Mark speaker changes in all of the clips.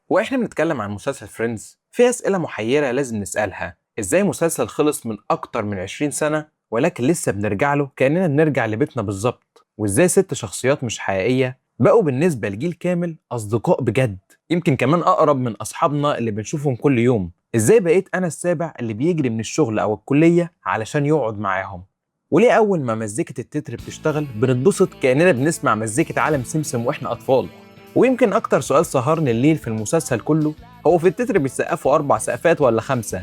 Speaker 1: واحنا بنتكلم عن مسلسل فريندز في أسئلة محيرة لازم نسألها. ازاي مسلسل خلص من أكتر من 20 سنة ولكن لسه بنرجع له كأننا بنرجع لبيتنا بالظبط؟ وازاي 6 شخصيات مش حقيقية بقوا بالنسبة لجيل كامل أصدقاء بجد، يمكن كمان أقرب من أصحابنا اللي بنشوفهم كل يوم؟ ازاي بقيت أنا السابع اللي بيجري من الشغل أو الكلية علشان يقعد معاهم؟ وليه أول ما مزيكة التتر بتشتغل بنتبسط كأننا بنسمع مزيكة عالم سمسم وإحنا أطفال؟ ويمكن أكتر سؤال سهرني الليل في المسلسل كله هو في التتر بيسقفوا 4 سقفات ولا 5؟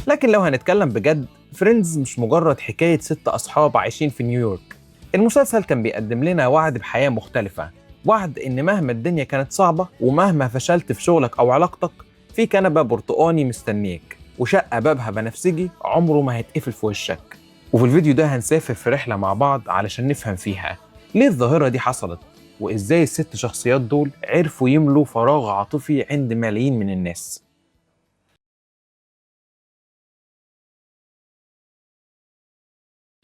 Speaker 1: لكن لو هنتكلم بجد، فريندز مش مجرد حكاية 6 أصحاب عايشين في نيويورك. المسلسل كان بيقدم لنا وعد بحياة مختلفة، وعد إن مهما الدنيا كانت صعبة ومهما فشلت في شغلك أو علاقتك، في كنبة برتقاني مستنيك وشقة بابها بنفسجي عمره ما هيتقفل في وشك. وفي الفيديو ده هنسافر في رحلة مع بعض علشان نفهم فيها ليه الظاهرة دي حصلت، وإزاي ال6 شخصيات دول عرفوا يملوا فراغ عاطفي عند ملايين من الناس.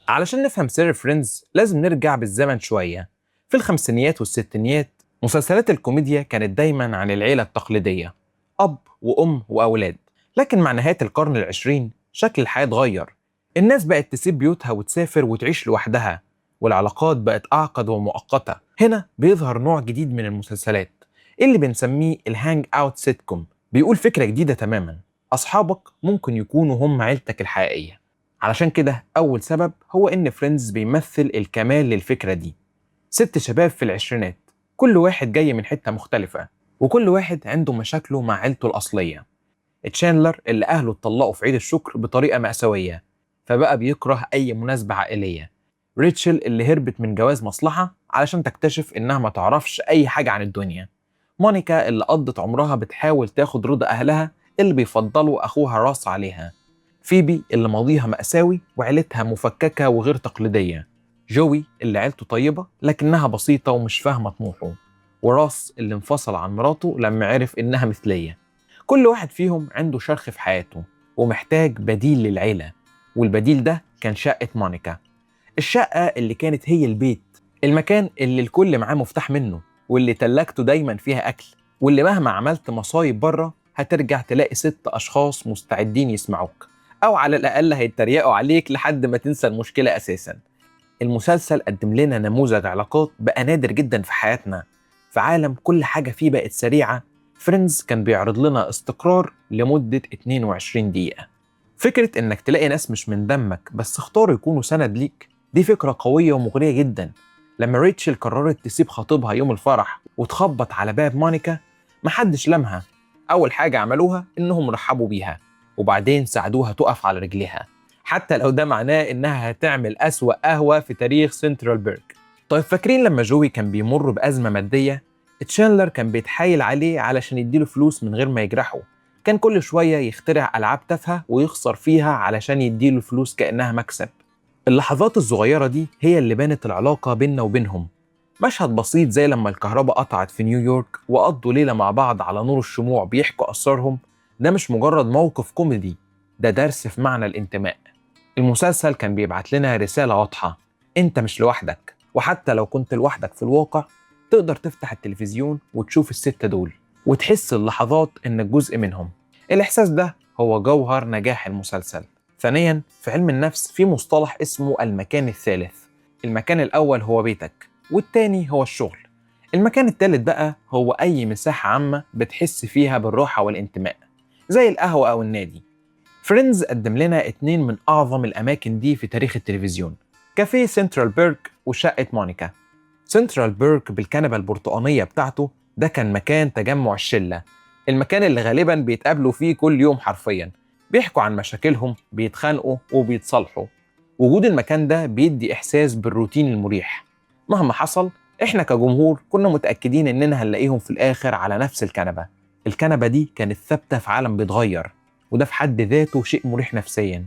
Speaker 1: علشان نفهم سر فريندز لازم نرجع بالزمن شوية. في الخمسينيات والستينيات مسلسلات الكوميديا كانت دايما عن العيلة التقليدية، أب وأم وأولاد. لكن مع نهاية القرن العشرين شكل الحياة اتغير. الناس بقت تسيب بيوتها وتسافر وتعيش لوحدها، والعلاقات بقت أعقد ومؤقتة. هنا بيظهر نوع جديد من المسلسلات اللي بنسميه الهانج أوت سيتكوم. بيقول فكرة جديدة تماما، أصحابك ممكن يكونوا هم عيلتك الحقيقية. علشان كده أول سبب هو إن فريندز بيمثل الكمال للفكرة دي. 6 شباب في العشرينات، كل واحد جاي من حتة مختلفة، وكل واحد عنده مشاكله مع عيلته الأصلية. تشاندلر اللي أهله اتطلقوا في عيد الشكر بطريقة مأساوية فبقى بيكره أي مناسبة عائلية. ريتشل اللي هربت من جواز مصلحة علشان تكتشف إنها ما تعرفش أي حاجة عن الدنيا. مونيكا اللي قضت عمرها بتحاول تاخد رضا أهلها اللي بيفضلوا أخوها راس عليها. فيبي اللي ماضيها مأساوي وعيلتها مفككة وغير تقليدية. جوي اللي عيلته طيبة لكنها بسيطة ومش فاهمة طموحه. وراس اللي انفصل عن مراته لما عرف إنها مثلية. كل واحد فيهم عنده شرخ في حياته ومحتاج بديل للعيلة، والبديل ده كان شقة مونيكا. الشقة اللي كانت هي البيت، المكان اللي الكل معاه مفتاح منه، واللي تلاجته دايما فيها أكل، واللي مهما عملت مصايب بره هترجع تلاقي 6 أشخاص مستعدين يسمعوك، أو على الأقل هيتريقوا عليك لحد ما تنسى المشكلة أساسا. المسلسل قدم لنا نموذج علاقات بقى نادر جدا في حياتنا. في عالم كل حاجة فيه بقت سريعة، فريندز كان بيعرض لنا استقرار لمدة 22 دقيقة. فكرة إنك تلاقي ناس مش من دمك بس اختاروا يكونوا سند ليك، دي فكرة قوية ومغرية جدا. لما ريتشل قررت تسيب خطيبها يوم الفرح وتخبط على باب مونيكا، محدش لمها. أول حاجة عملوها إنهم رحبوا بيها، وبعدين ساعدوها تقف على رجليها، حتى لو ده معناه إنها هتعمل أسوأ قهوة في تاريخ سنترال بيرك. طيب فاكرين لما جوي كان بيمر بأزمة مادية؟ تشاندلر كان بيتحايل عليه علشان يديله فلوس من غير ما يجرحه. كان كل شوية يخترع ألعاب تافهة ويخسر فيها علشان يديله فلوس كأنها مكسب. اللحظات الصغيرة دي هي اللي بانت العلاقة بيننا وبينهم. مشهد بسيط زي لما الكهرباء قطعت في نيويورك وقضوا ليلة مع بعض على نور الشموع بيحكوا أسرارهم، ده مش مجرد موقف كوميدي، ده درس في معنى الانتماء. المسلسل كان بيبعت لنا رسالة واضحة: أنت مش لوحدك، وحتى لو كنت لوحدك في الواقع تقدر تفتح التلفزيون وتشوف ال6 دول وتحس اللحظات إنك جزء منهم. الإحساس ده هو جوهر نجاح المسلسل. ثانياً، في علم النفس في مصطلح اسمه المكان الثالث. المكان الأول هو بيتك، والتاني هو الشغل. المكان التالت بقى هو أي مساحة عامة بتحس فيها بالراحة والانتماء، زي القهوة أو النادي. فريندز قدم لنا 2 من أعظم الأماكن دي في تاريخ التلفزيون: كافيه سنترال بيرك وشقة مونيكا. سنترال بيرك بالكنبة البرتقانية بتاعته ده كان مكان تجمع الشلة، المكان اللي غالبا بيتقابلوا فيه كل يوم حرفيا، بيحكوا عن مشاكلهم، بيتخانقوا وبيتصالحوا. وجود المكان ده بيدي إحساس بالروتين المريح. مهما حصل إحنا كجمهور كنا متأكدين إننا هنلاقيهم في الآخر على نفس الكنبة. الكنبة دي كانت ثابتة في عالم بيتغير، وده في حد ذاته شيء مريح نفسيا.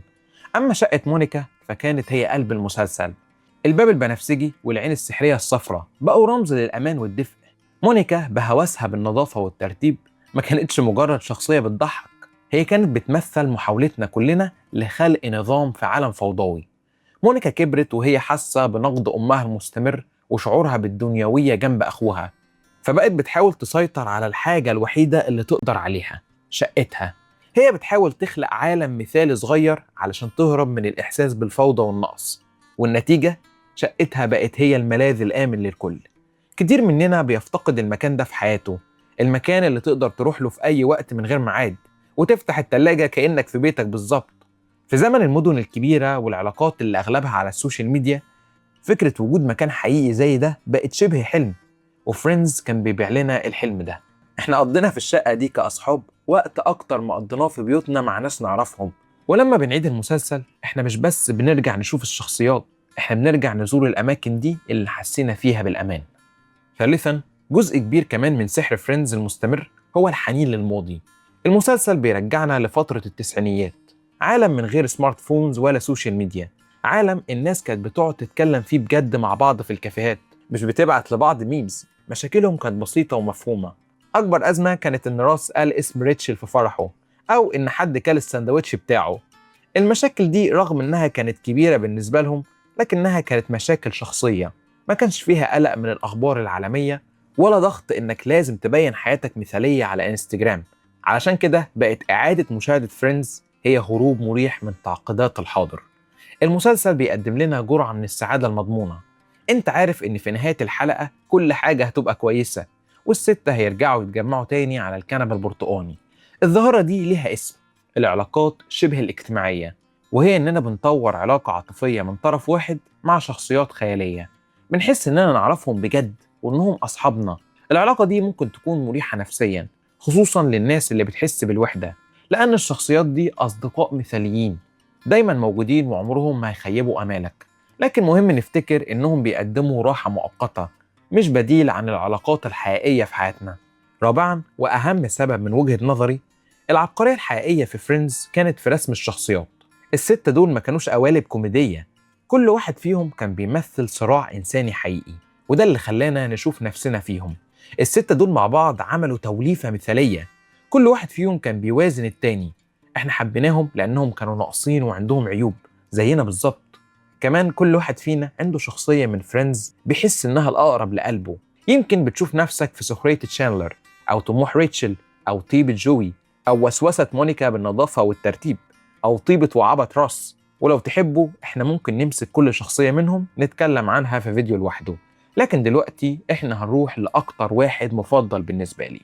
Speaker 1: أما شقة مونيكا فكانت هي قلب المسلسل. الباب البنفسجي والعين السحرية الصفراء بقوا رمز للأمان والدفء. مونيكا بهوسها بالنظافة والترتيب ما كانتش مجرد شخصية بتضحك، هي كانت بتمثل محاولتنا كلنا لخلق نظام في عالم فوضوي. مونيكا كبرت وهي حاسة بنقد أمها المستمر وشعورها بالدنيوية جنب أخوها. فبقت بتحاول تسيطر على الحاجة الوحيدة اللي تقدر عليها، شقتها. هي بتحاول تخلق عالم مثالي صغير علشان تهرب من الإحساس بالفوضى والنقص، والنتيجة شقتها بقت هي الملاذ الآمن للكل. كتير مننا بيفتقد المكان ده في حياته، المكان اللي تقدر تروح له في أي وقت من غير ميعاد، وتفتح التلاجة كأنك في بيتك بالظبط. في زمن المدن الكبيرة والعلاقات اللي أغلبها على السوشيال ميديا، فكرة وجود مكان حقيقي زي ده بقت شبه حلم، وفريندز كان بيبيع لنا الحلم ده. احنا قضينا في الشقة دي كأصحاب وقت أكتر ما قضيناه في بيوتنا مع ناس نعرفهم. ولما بنعيد المسلسل احنا مش بس بنرجع نشوف الشخصيات، احنا بنرجع نزور الأماكن دي اللي حسينا فيها بالأمان. ثالثا، جزء كبير كمان من سحر فريندز المستمر هو الحنين للماضي. المسلسل بيرجعنا لفترة التسعينيات، عالم من غير سمارت فونز ولا سوشيال ميديا، عالم الناس كانت بتقعد تتكلم فيه بجد مع بعض في الكافيهات، مش بتبعت لبعض ميمز. مشاكلهم كانت بسيطة ومفهومة. أكبر أزمة كانت إن راس قال اسم ريتشل في فرحه، أو إن حد كل الساندوتش بتاعه. المشاكل دي رغم إنها كانت كبيرة بالنسبة لهم، لكنها كانت مشاكل شخصية، ما كانش فيها قلق من الأخبار العالمية ولا ضغط إنك لازم تبين حياتك مثالية على انستجرام. علشان كده بقت إعادة مشاهدة فريندز هي هروب مريح من تعقيدات الحاضر. المسلسل بيقدم لنا جرعة من السعادة المضمونة. انت عارف ان في نهاية الحلقة كل حاجة هتبقى كويسة، والستة هيرجعوا يتجمعوا تاني على الكنبة البرتقاني. الظاهرة دي ليها اسم، العلاقات شبه الاجتماعية، وهي اننا بنطور علاقة عاطفية من طرف واحد مع شخصيات خيالية، بنحس اننا نعرفهم بجد وانهم اصحابنا. العلاقة دي ممكن تكون مريحة نفسيا، خصوصا للناس اللي بتحس بالوحدة، لان الشخصيات دي اصدقاء مثاليين دايما موجودين وعمرهم ما هيخيبوا امالك. لكن مهم نفتكر انهم بيقدموا راحة مؤقتة، مش بديل عن العلاقات الحقيقية في حياتنا. رابعا واهم سبب من وجهة نظري، العبقرية الحقيقية في فريندز كانت في رسم الشخصيات. الستة دول ما كانوش قوالب كوميدية، كل واحد فيهم كان بيمثل صراع إنساني حقيقي، وده اللي خلانا نشوف نفسنا فيهم. الستة دول مع بعض عملوا توليفة مثالية، كل واحد فيهم كان بيوازن التاني. احنا حبيناهم لأنهم كانوا ناقصين وعندهم عيوب زينا بالظبط. كمان كل واحد فينا عنده شخصية من فريندز بيحس إنها الأقرب لقلبه. يمكن بتشوف نفسك في سخرية تشاندلر، أو طموح ريتشل، أو طيبة جوي، أو وسوسة مونيكا بالنظافة والترتيب، أو طيبة وعبة راس. ولو تحبوا احنا ممكن نمسك كل شخصية منهم نتكلم عنها في فيديو لوحده، لكن دلوقتي احنا هنروح لأكتر واحد مفضل بالنسبة لي.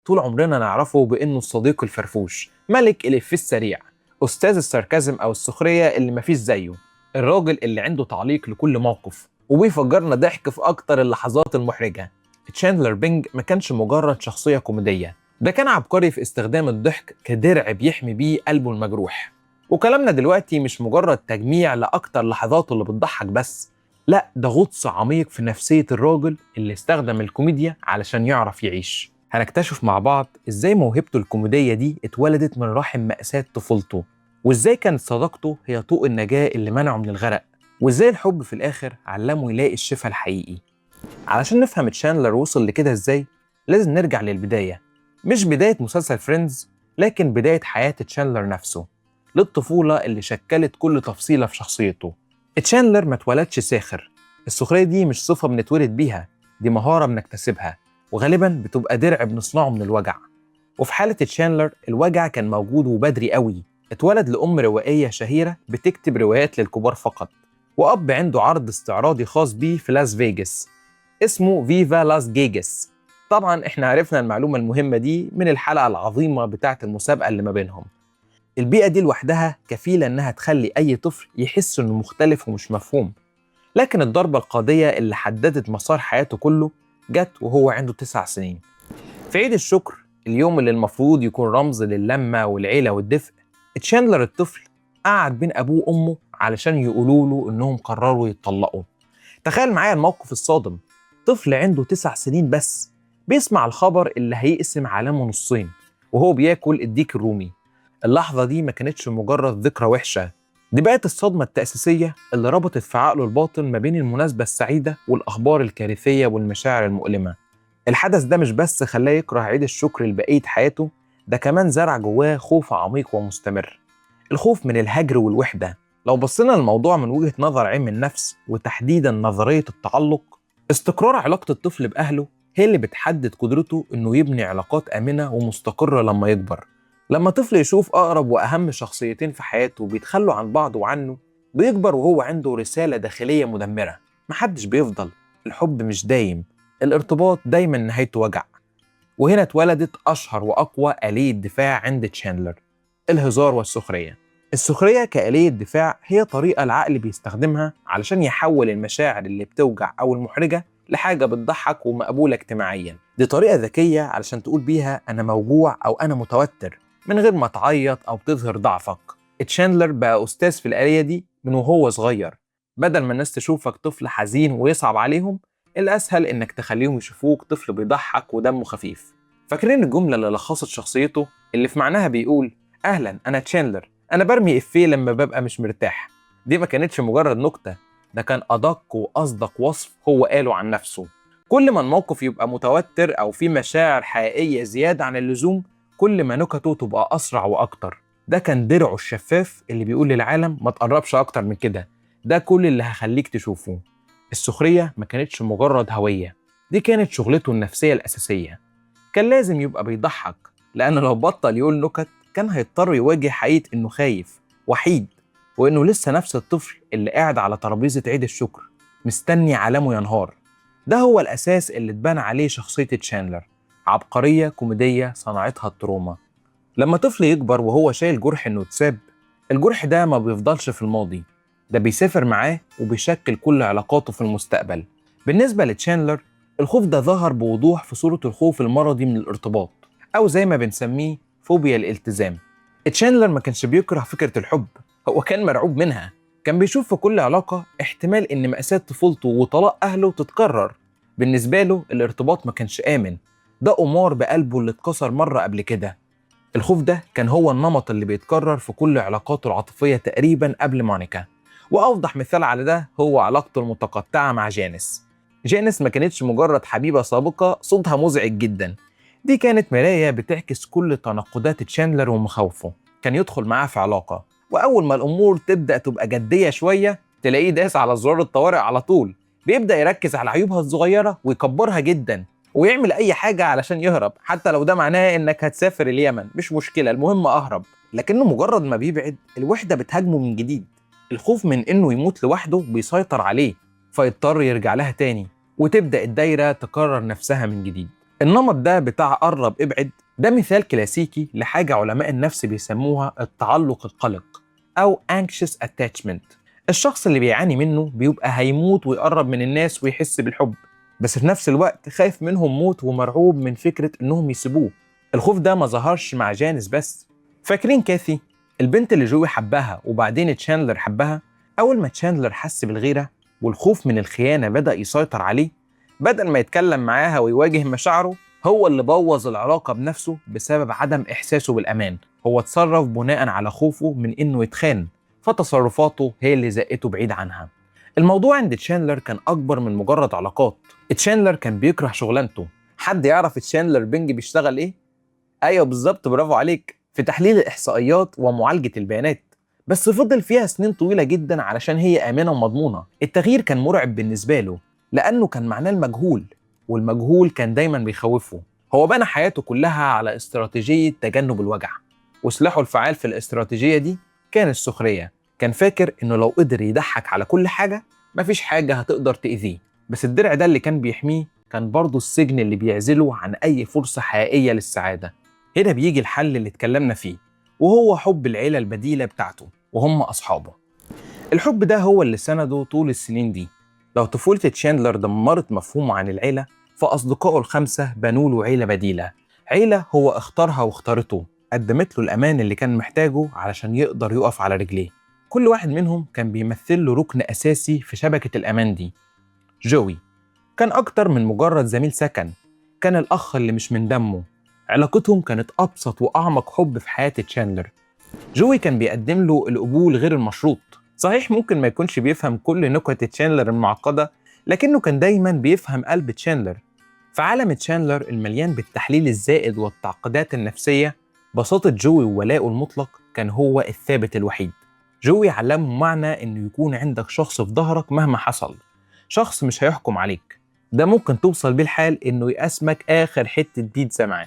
Speaker 1: طول عمرنا نعرفه بإنه الصديق الفرفوش، ملك الإفيه السريع، أستاذ الساركازم أو السخرية اللي مفيش زيه، الراجل اللي عنده تعليق لكل موقف وبيفجرنا ضحك في أكتر اللحظات المحرجة. تشاندلر بينج ما كانش مجرد شخصية كوميدية، ده كان عبقري في استخدام الضحك كدرع بيحمي بيه قلبه المجروح. وكلامنا دلوقتي مش مجرد تجميع لأكتر لحظاته اللي بتضحك بس، لا ده غطس عميق في نفسية الراجل اللي استخدم الكوميديا علشان يعرف يعيش. هنكتشف مع بعض ازاي موهبته الكوميدية دي اتولدت من رحم مأساة طفولته، وازاي كانت صداقته هي طوق النجاة اللي منعه من الغرق، وازاي الحب في الآخر علمه يلاقي الشفاء الحقيقي. علشان نفهم تشاندلر وصل لكده ازاي، لازم نرجع للبداية، مش بداية مسلسل فريندز، لكن بداية حياة تشاندلر نفسه، للطفولة اللي شكلت كل تفصيلة في شخصيته. تشاندلر ما اتولدش ساخر، السخرية دي مش صفة بنتولد بيها، دي مهارة بنكتسبها، وغالبا بتبقى درع بنصنعه من الوجع. وفي حالة تشاندلر الوجع كان موجود وبدري قوي. اتولد لأم روائية شهيرة بتكتب روايات للكبار فقط، وأب عنده عرض استعراضي خاص بيه في لاس فيجاس اسمه فيفا لاس جيجاس. طبعا احنا عرفنا المعلومة المهمة دي من الحلقة العظيمة بتاعة المسابقة اللي ما بينهم. البيئة دي لوحدها كفيلة انها تخلي اي طفل يحس انه مختلف ومش مفهوم. لكن الضربة القاضية اللي حددت مسار حياته كله جت وهو عنده 9 سنين. في عيد الشكر، اليوم اللي المفروض يكون رمز للمة والعيلة والدفء، تشاندلر الطفل قعد بين أبوه وأمه علشان يقولوا له إنهم قرروا يتطلقوا. تخيل معايا الموقف الصادم، طفل عنده 9 سنين بس بيسمع الخبر اللي هيقسم عالمه نصين وهو بياكل الديك الرومي. اللحظة دي ما كانتش مجرد ذكرى وحشة، دي بقت الصدمة التأسيسية اللي ربطت في عقله الباطن ما بين المناسبة السعيدة والأخبار الكارثية والمشاعر المؤلمة. الحدث ده مش بس خلاه يكره عيد الشكر لبقية حياته، ده كمان زرع جواه خوف عميق ومستمر، الخوف من الهجر والوحدة، لو بصينا للموضوع من وجهة نظر علم النفس وتحديدا نظرية التعلق، استقرار علاقة الطفل بأهله هي اللي بتحدد قدرته إنه يبني علاقات آمنة ومستقرة لما يكبر. لما طفل يشوف أقرب وأهم شخصيتين في حياته بيتخلوا عن بعض وعنه، بيكبر وهو عنده رسالة داخلية مدمرة: محدش بيفضل، الحب مش دايم، الارتباط دايما نهايته وجع. وهنا اتولدت أشهر وأقوى آلية دفاع عند تشاندلر: الهزار والسخرية. السخرية كآلية دفاع هي طريقة العقل بيستخدمها علشان يحول المشاعر اللي بتوجع أو المحرجة لحاجة بتضحك ومقبولة اجتماعيا. دي طريقة ذكية علشان تقول بيها أنا موجوع أو أنا متوتر من غير ما تعيط أو تظهر ضعفك. تشاندلر بقى أستاذ في الآلية دي من وهو صغير. بدل ما الناس تشوفك طفل حزين ويصعب عليهم، الأسهل إنك تخليهم يشوفوك طفل بيضحك ودمه خفيف. فاكرين الجملة اللي لخصت شخصيته اللي في معناها بيقول: أهلا أنا تشاندلر، أنا برمي إفيه لما ببقى مش مرتاح؟ دي ما كانتش مجرد نكتة، ده كان أدق وأصدق وصف هو قاله عن نفسه. كل ما الموقف يبقى متوتر أو فيه مشاعر حقيقية زيادة عن اللزوم، كل ما نكته تبقى أسرع وأكتر. ده كان درعه الشفاف اللي بيقول للعالم ما تقربش أكتر من كده، ده كل اللي هخليك تشوفه. السخرية ما كانتش مجرد هوية، دي كانت شغلته النفسية الأساسية. كان لازم يبقى بيضحك، لأنه لو بطل يقول نكت كان هيضطر يواجه حقيقة إنه خايف، وحيد، وإنه لسه نفس الطفل اللي قاعد على ترابيزة عيد الشكر مستني عالمه ينهار. ده هو الأساس اللي اتبنى عليه شخصية تشاندلر: عبقرية كوميدية صنعتها التروما. لما طفل يكبر وهو شايل جرح إنه اتساب، الجرح ده ما بيفضلش في الماضي، ده بيسافر معاه وبيشكل كل علاقاته في المستقبل. بالنسبة لتشاندلر، الخوف ده ظهر بوضوح في صورة الخوف المرضي من الارتباط، أو زي ما بنسميه فوبيا الالتزام. تشاندلر ما كانش بيكره فكرة الحب، هو كان مرعوب منها. كان بيشوف في كل علاقة احتمال إن مأساة طفولته وطلاق أهله تتكرر. بالنسبة له الارتباط ما كانش آمن، ده قمار بقلبه اللي اتكسر مرة قبل كده. الخوف ده كان هو النمط اللي بيتكرر في كل علاقاته العاطفية تقريبا قبل مونيكا. وأوضح مثال على ده هو علاقته المتقطعة مع جانيس. جانيس ما كانتش مجرد حبيبة سابقة صوتها مزعج جدا، دي كانت مراية بتعكس كل تناقضات تشاندلر ومخاوفه. كان يدخل معاه في علاقة، وأول ما الأمور تبدأ تبقى جدية شوية تلاقيه داس على زرار الطوارئ على طول. بيبدأ يركز على عيوبها الصغيرة ويكبرها جدا، ويعمل أي حاجة علشان يهرب، حتى لو ده معناه إنك هتسافر اليمن مش مشكلة، المهم أهرب. لكنه مجرد ما بيبعد الوحدة بتهاجمه من جديد. الخوف من إنه يموت لوحده بيسيطر عليه، فيضطر يرجع لها تاني، وتبدأ الدايرة تكرر نفسها من جديد. النمط ده بتاع قرب ابعد ده مثال كلاسيكي لحاجة علماء النفس بيسموها التعلق القلق أو anxious attachment. الشخص اللي بيعاني منه بيبقى هيموت ويقرب من الناس ويحس بالحب، بس في نفس الوقت خايف منهم موت ومرعوب من فكرة إنهم يسيبوه. الخوف ده ما ظهرش مع جانيس بس. فاكرين كاثي، البنت اللي جوي حبها وبعدين تشاندلر حبها؟ أول ما تشاندلر حس بالغيرة والخوف من الخيانة بدأ يسيطر عليه، بدل ما يتكلم معاها ويواجه مشاعره، هو اللي بوظ العلاقة بنفسه بسبب عدم إحساسه بالأمان. هو اتصرف بناء على خوفه من إنه يتخان، فتصرفاته هي اللي زقته بعيد عنها. الموضوع عند تشاندلر كان أكبر من مجرد علاقات. تشاندلر كان بيكره شغلانته. حد يعرف تشاندلر بينج بيشتغل إيه؟ أيوه بالظبط، برافو عليك، في تحليل الإحصائيات ومعالجة البيانات. بس فضل فيها سنين طويلة جدا علشان هي آمنة ومضمونة. التغيير كان مرعب بالنسبة له، لأنه كان معناه المجهول، والمجهول كان دايما بيخوفه. هو بنى حياته كلها على استراتيجية تجنب الوجع، وسلاحه الفعال في الاستراتيجية دي كان السخرية. كان فاكر إنه لو قدر يضحك على كل حاجة مفيش حاجة هتقدر تأذيه. بس الدرع ده اللي كان بيحميه كان برضه السجن اللي بيعزله عن أي فرصة حقيقية للسعادة. هنا بيجي الحل اللي اتكلمنا فيه، وهو حب العيلة البديلة بتاعته وهم أصحابه. الحب ده هو اللي سنده طول السنين دي. لو طفولة تشاندلر دمرت مفهومه عن العيلة، فأصدقائه الخمسة بنوا له عيلة بديلة. عيلة هو اختارها واختارته، قدمت له الأمان اللي كان محتاجه علشان يقدر يقف على رجليه. كل واحد منهم كان بيمثل له ركن أساسي في شبكة الأمان دي. جوي كان أكتر من مجرد زميل سكن، كان الأخ اللي مش من دمه. علاقتهم كانت أبسط وأعمق حب في حياة تشاندلر. جوي كان بيقدم له القبول غير المشروط. صحيح ممكن ما يكونش بيفهم كل نكت تشاندلر المعقدة، لكنه كان دايما بيفهم قلب تشاندلر. في عالم تشاندلر المليان بالتحليل الزائد والتعقيدات النفسية، بساطة جوي وولاؤه المطلق كان هو الثابت الوحيد. جوي علمهم معنى إنه يكون عندك شخص في ظهرك مهما حصل، شخص مش هيحكم عليك، ده ممكن توصل بيه الحال إنه يقسمك آخر حتة بيتزا معاه.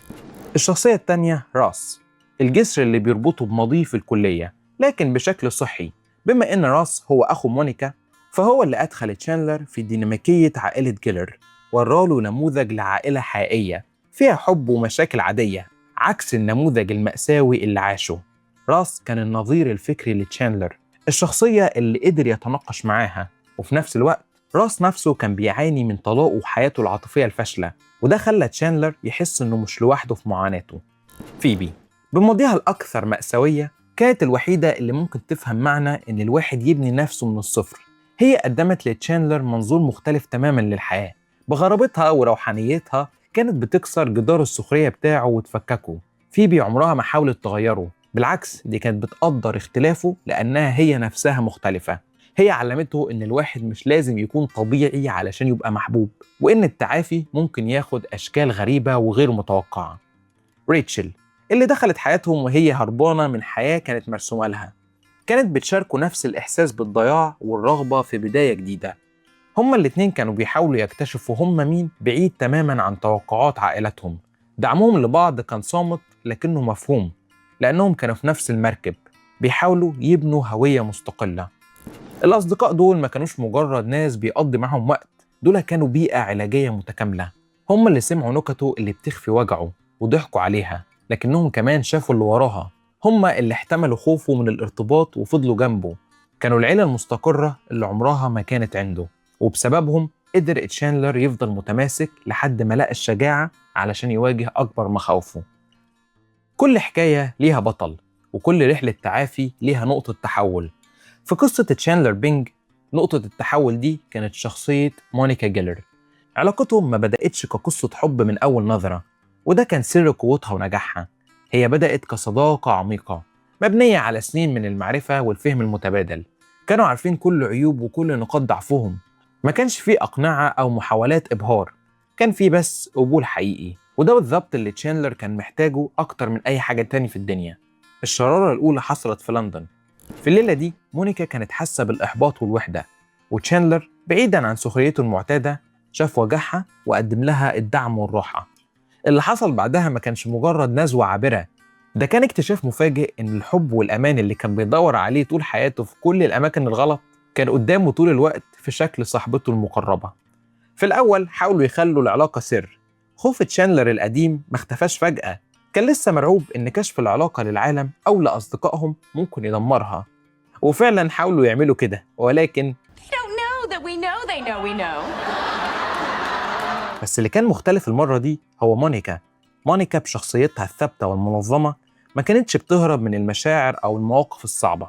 Speaker 1: الشخصية التانية راس، الجسر اللي بيربطه بماضيه في الكلية لكن بشكل صحي. بما إن راس هو أخو مونيكا، فهو اللي أدخل تشاندلر في ديناميكية عائلة جيلر، وراله نموذج لعائلة حقيقية فيها حب ومشاكل عادية عكس النموذج المأساوي اللي عاشه. راس كان النظير الفكري لتشاندلر، الشخصية اللي قدر يتناقش معاها، وفي نفس الوقت راس نفسه كان بيعاني من طلاقه وحياته العاطفية الفاشلة، وده خلى تشاندلر يحس إنه مش لوحده في معاناته. فيبي بماضيها الأكثر مأساوية كانت الوحيدة اللي ممكن تفهم معنى إن الواحد يبني نفسه من الصفر. هي قدمت لتشاندلر منظور مختلف تماما للحياة، بغرابتها وروحانيتها كانت بتكسر جدار السخرية بتاعه وتفككه. فيبي عمرها ما حاولت تغيره، بالعكس دي كانت بتقدر اختلافه لأنها هي نفسها مختلفة. هي علمته إن الواحد مش لازم يكون طبيعي علشان يبقى محبوب، وإن التعافي ممكن ياخد أشكال غريبة وغير متوقعة. ريتشل اللي دخلت حياتهم وهي هربانة من حياة كانت مرسومة لها، كانت بتشاركوا نفس الإحساس بالضياع والرغبة في بداية جديدة. هما الاتنين كانوا بيحاولوا يكتشفوا هما مين بعيد تماما عن توقعات عائلتهم. دعمهم لبعض كان صامت لكنه مفهوم، لأنهم كانوا في نفس المركب بيحاولوا يبنوا هوية مستقلة. الأصدقاء دول ما كانوش مجرد ناس بيقضي معهم وقت، دول كانوا بيئة علاجية متكاملة. هما اللي سمعوا نكته اللي بتخفي وجعه وضحكوا عليها، لكنهم كمان شافوا اللي وراها. هما اللي احتملوا خوفه من الارتباط وفضلوا جنبه. كانوا العيلة المستقرة اللي عمرها ما كانت عنده، وبسببهم قدر تشاندلر يفضل متماسك لحد ما لقى الشجاعة علشان يواجه أكبر مخاوفه. كل حكاية ليها بطل، وكل رحلة تعافي ليها نقطة تحول. في قصة تشاندلر بينج، نقطة التحول دي كانت شخصية مونيكا جيلر. علاقتهم ما بدأتش كقصة حب من أول نظرة، وده كان سر قوتها ونجاحها. هي بدأت كصداقة عميقة مبنية على سنين من المعرفة والفهم المتبادل. كانوا عارفين كل عيوب وكل نقاط ضعفهم. ما كانش فيه أقنعة أو محاولات إبهار، كان فيه بس قبول حقيقي، وده بالظبط اللي تشاندلر كان محتاجه أكتر من أي حاجة تاني في الدنيا. الشرارة الأولى حصلت في لندن. في الليلة دي مونيكا كانت حاسة بالإحباط والوحدة، وتشاندلر بعيداً عن سخريته المعتادة شاف وجعها وقدم لها الدعم والراحة. اللي حصل بعدها ما كانش مجرد نزوة عابرة، ده كان اكتشاف مفاجئ إن الحب والأمان اللي كان بيدور عليه طول حياته في كل الأماكن الغلط كان قدامه طول الوقت في شكل صاحبته المقربة. في الأول حاولوا يخلوا العلاقة سر. خوف تشاندلر القديم ما اختفاش فجأة، كان لسه مرعوب إن كشف العلاقة للعالم أو لأصدقائهم ممكن يدمرها، وفعلا حاولوا يعملوا كده، ولكن بس اللي كان مختلف المرة دي هو مونيكا. مونيكا بشخصيتها الثابتة والمنظمة ما كانتش بتهرب من المشاعر أو المواقف الصعبة.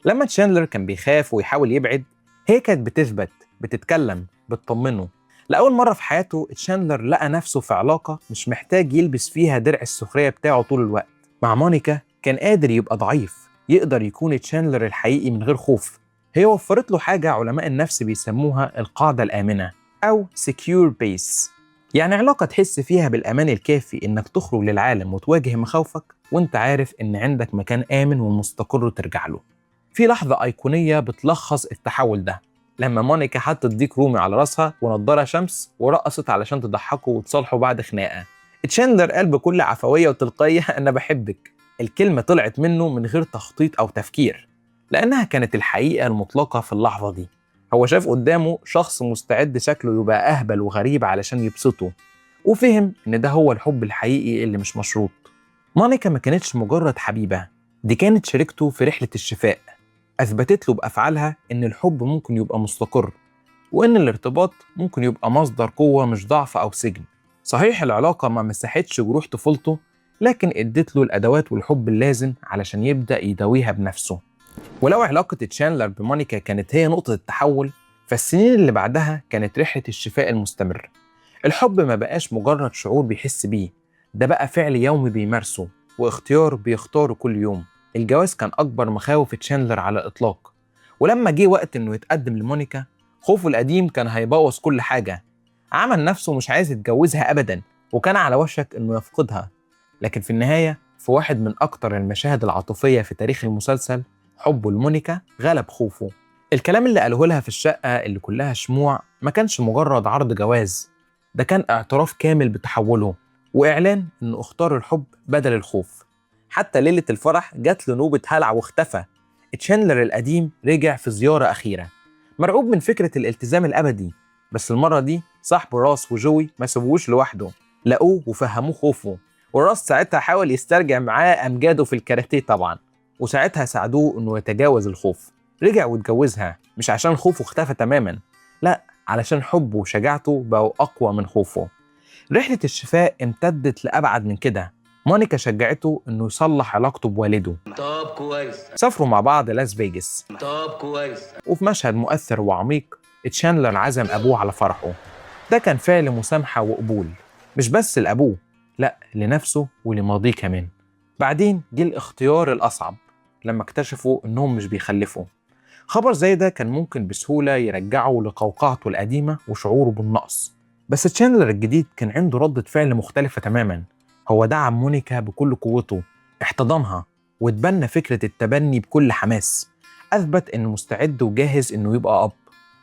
Speaker 1: لما تشاندلر كان بيخاف ويحاول يبعد، هي كانت بتثبت، بتتكلم، بتطمنه. لأول مرة في حياته تشاندلر لقى نفسه في علاقة مش محتاج يلبس فيها درع السخرية بتاعه طول الوقت. مع مونيكا كان قادر يبقى ضعيف، يقدر يكون تشاندلر الحقيقي من غير خوف. هي وفرت له حاجة علماء النفس بيسموها القاعدة الآمنة أو secure base، يعني علاقة تحس فيها بالأمان الكافي إنك تخرج للعالم وتواجه مخاوفك وإنت عارف إن عندك مكان آمن ومستقر ترجع له. في لحظة أيقونية بتلخص التحول ده، لما مونيكا حطت ديك رومي على راسها ونضارة شمس ورقصت علشان تضحكوا وتصالحوا بعد خناقة. تشاندلر قال بكل عفوية وتلقائية أنا بحبك. الكلمة طلعت منه من غير تخطيط أو تفكير، لأنها كانت الحقيقة المطلقة في اللحظة دي. هو شاف قدامه شخص مستعد شكله يبقى أهبل وغريب علشان يبسطه، وفهم إن ده هو الحب الحقيقي اللي مش مشروط. مونيكا ما كانتش مجرد حبيبة، دي كانت شريكته في رحلة الشفاء. أثبتت له بأفعالها إن الحب ممكن يبقى مستقر، وإن الارتباط ممكن يبقى مصدر قوة مش ضعف أو سجن. صحيح العلاقة ما مسحتش جروح طفولته، لكن ادت له الأدوات والحب اللازم علشان يبدأ يداويها بنفسه. ولو علاقة تشاندلر بمونيكا كانت هي نقطة التحول، فالسنين اللي بعدها كانت رحلة الشفاء المستمر. الحب ما بقاش مجرد شعور بيحس بيه، ده بقى فعل يومي بيمارسه واختيار بيختاره كل يوم. الجواز كان أكبر مخاوف تشاندلر على الإطلاق، ولما جه وقت إنه يتقدم لمونيكا خوفه القديم كان هيبوظ كل حاجة. عمل نفسه مش عايز يتجوزها أبدا، وكان على وشك إنه يفقدها. لكن في النهاية، في واحد من أكتر المشاهد العاطفية في تاريخ المسلسل، حبه لمونيكا غلب خوفه. الكلام اللي قاله لها في الشقة اللي كلها شموع ما كانش مجرد عرض جواز، ده كان اعتراف كامل بتحوله وإعلان إنه اختار الحب بدل الخوف. حتى ليلة الفرح جات له نوبة هلع واختفى. تشاندلر القديم رجع في زيارة أخيرة مرعوب من فكرة الالتزام الأبدي، بس المرة دي صاحبه راس وجوي ما سابوهوش لوحده، لقوه وفهموه خوفه. وراس ساعتها حاول يسترجع معاه أمجاده في الكاراتيه طبعا، وساعتها ساعدوه إنه يتجاوز الخوف. رجع واتجوزها مش عشان خوفه اختفى تماما، لا، علشان حبه وشجاعته بقوا أقوى من خوفه. رحلة الشفاء امتدت لأبعد من كده. مونيكا شجعته إنه يصلح علاقته بوالده.
Speaker 2: طب كويس.
Speaker 1: سافروا مع بعض لاس فيجاس.
Speaker 2: طب كويس.
Speaker 1: وفي مشهد مؤثر وعميق تشاندلر عزم أبوه على فرحه. ده كان فعل مسامحة وقبول، مش بس لأبوه، لأ، لنفسه ولماضيه كمان. بعدين جه الاختيار الأصعب لما اكتشفوا إنهم مش بيخلفوا. خبر زي ده كان ممكن بسهولة يرجعه لقوقعته القديمة وشعوره بالنقص، بس تشاندلر الجديد كان عنده ردة فعل مختلفة تماما. هو دعم مونيكا بكل قوته، احتضنها واتبنى فكرة التبني بكل حماس. أثبت إنه مستعد وجاهز إنه يبقى أب،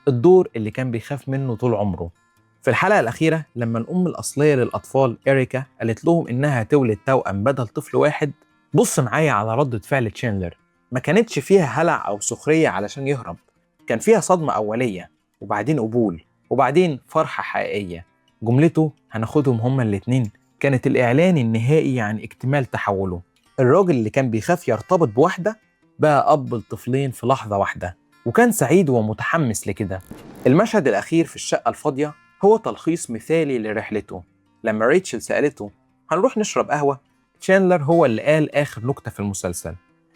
Speaker 1: الدور اللي كان بيخاف منه طول عمره. في الحلقة الأخيرة لما الأم الأصلية للأطفال إريكا قالت لهم إنها تولد توأم بدل طفل واحد، بص معايا على ردة فعل تشاندلر. ما كانتش فيها هلع أو سخرية علشان يهرب، كان فيها صدمة أولية وبعدين قبول وبعدين فرحة حقيقية. جملته هناخدهم هما الاتنين كانت الإعلان النهائي عن اكتمال تحوله. الراجل اللي كان بيخاف يرتبط بواحدة بقى أب لطفلين في لحظة واحدة، وكان سعيد ومتحمس لكده. المشهد الأخير في الشقة الفاضية هو تلخيص مثالي لرحلته. لما ريتشل سألته هنروح نشرب قهوة، تشاندلر هو اللي قال آخر نكتة في المسلسل: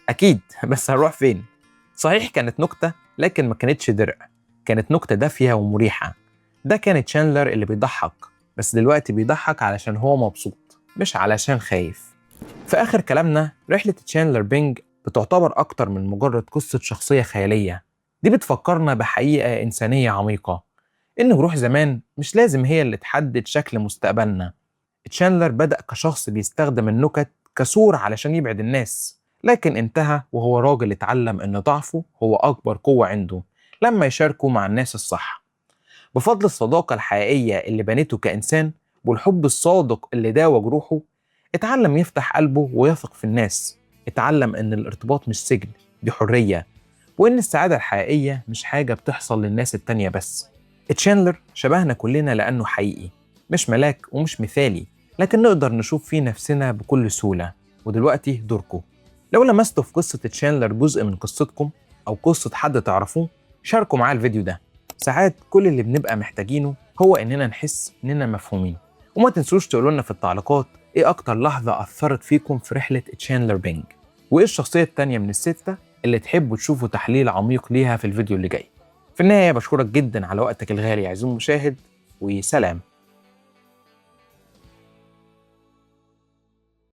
Speaker 1: أكيد، بس هنروح فين؟ صحيح كانت نكتة، لكن ما كانتش درع، كانت نكتة دافية ومريحة. ده كان تشاندلر اللي بيضحك، بس دلوقتي بيضحك علشان هو مبسوط مش علشان خايف. في آخر كلامنا، رحلة تشاندلر بينج بتعتبر أكتر من مجرد قصة شخصية خيالية. دي بتفكرنا بحقيقة إنسانية عميقة، إن روح زمان مش لازم هي اللي تحدد شكل مستقبلنا. تشاندلر بدأ كشخص بيستخدم النكت كسور علشان يبعد الناس، لكن انتهى وهو راجل اتعلم إن ضعفه هو أكبر قوة عنده لما يشاركه مع الناس الصح. بفضل الصداقة الحقيقية اللي بنته كإنسان والحب الصادق اللي داوى جروحه، اتعلم يفتح قلبه ويثق في الناس. اتعلم إن الارتباط مش سجن، دي حرية، وإن السعادة الحقيقية مش حاجة بتحصل للناس التانية بس. تشاندلر شبهنا كلنا لأنه حقيقي، مش ملاك ومش مثالي، لكن نقدر نشوف فيه نفسنا بكل سهولة. ودلوقتي دوركم، لو لمستوا في قصة تشاندلر جزء من قصتكم أو قصة حد تعرفوه، شاركوا معاه الفيديو ده. ساعات كل اللي بنبقى محتاجينه هو إننا نحس إننا مفهومين. وما تنسوش تقولوا لنا في التعليقات إيه أكتر لحظة أثرت فيكم في رحلة تشاندلر بينج، وإيه الشخصية التانية من الستة اللي تحبوا تشوفوا تحليل عميق ليها في الفيديو اللي جاي. في النهاية بشكرك جدا على وقتك الغالي يا عزيزي المشاهد، وسلام.